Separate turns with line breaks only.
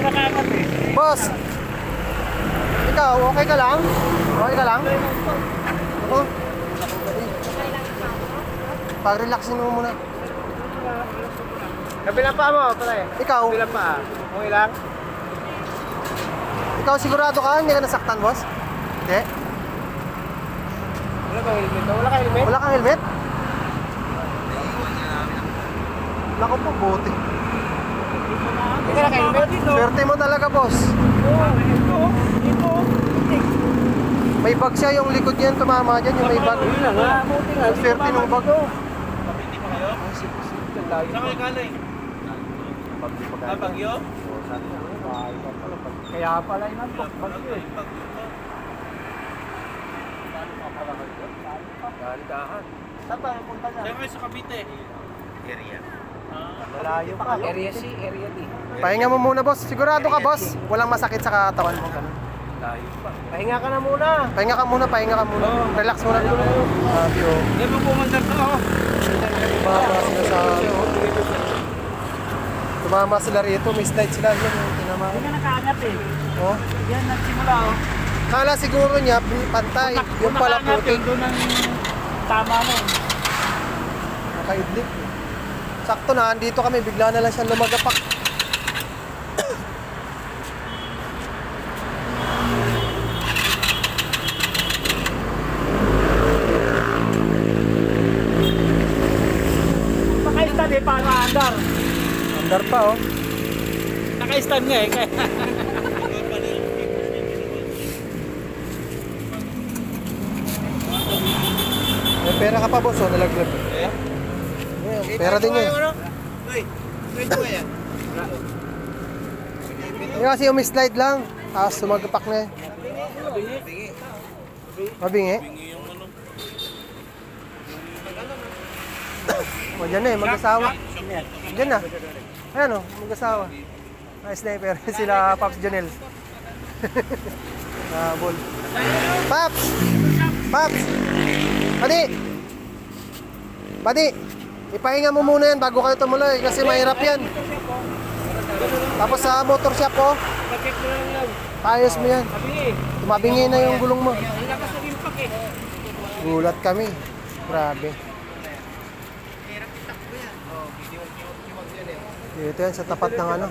nakaangat eh.
Boss! Ikaw, okay ka lang? Okay ka lang? Ako? Pag-relaxin mo muna.
Kabilang pa mo, pare.
Ikaw?
Kabilang pa. Okay lang?
Ikaw sigurado ka? Hindi ka nasaktan, boss? Hindi?
Wala kang helmet? Wala kang helmet?
Wala kang helmet? Naku po, buti.
Hindi ka naka-helmet?
Swerte mo talaga, boss.
Ito.
May bag siya, yung likod niyan, tumama dyan, yung may bag.
Buti nga.
Swerte ng bag.
Kapiti pa kayo? Saan kayo galing? Bagyo? Kaya pala inantok, bagyo eh. Dahan-dahan. Saan tayo punta niya? Saan kayo sa Cavite? Area. Malayo pa. Area C, Area D.
Pahinga mo muna, boss. Sigurado ka, boss? Walang masakit sa katawan mo. Ganun.
Layo pa. Pahinga ka na muna.
Pahinga ka muna, pahinga ka muna. Relax muna. Sabi, oh.
Hindi mo pumandar ka, oh.
Tumama sila sa... Tumama sila rito. May slide sila. Yan, yung tinama.
Hindi ka nakaangat eh.
Oh.
Yan, nagsimula, oh.
Kala siguro niya, pantay. Yung pala putik.
Doon ang tama mo.
Nakaidlip. Sakto na, andito kami. Bigla na lang siya lumagapak.
Naka-stand eh, paano andar?
Andar pa, oh.
Naka-stand nga eh. Kaya...
May pera ka pa, boss, oh. Nalaglag. Pera din yun. Yung kasi umi-slide lang. Tapos sumagapak na eh. Mabingi? O dyan na eh, mag-asawa. Dyan na. Ayan o, mag-asawa. Ay, sniper. Sila Pops Jonel. Ball. Pops! Pops! Padi! Padi! Ipahinga mo muna yan bago kayo tumuloy kasi mahirap yan. Tapos sa motor shop ko, paayos mo yan. Tumabingi na yung gulong mo. Gulat kami. Grabe. Dito yan sa tapat ng ano.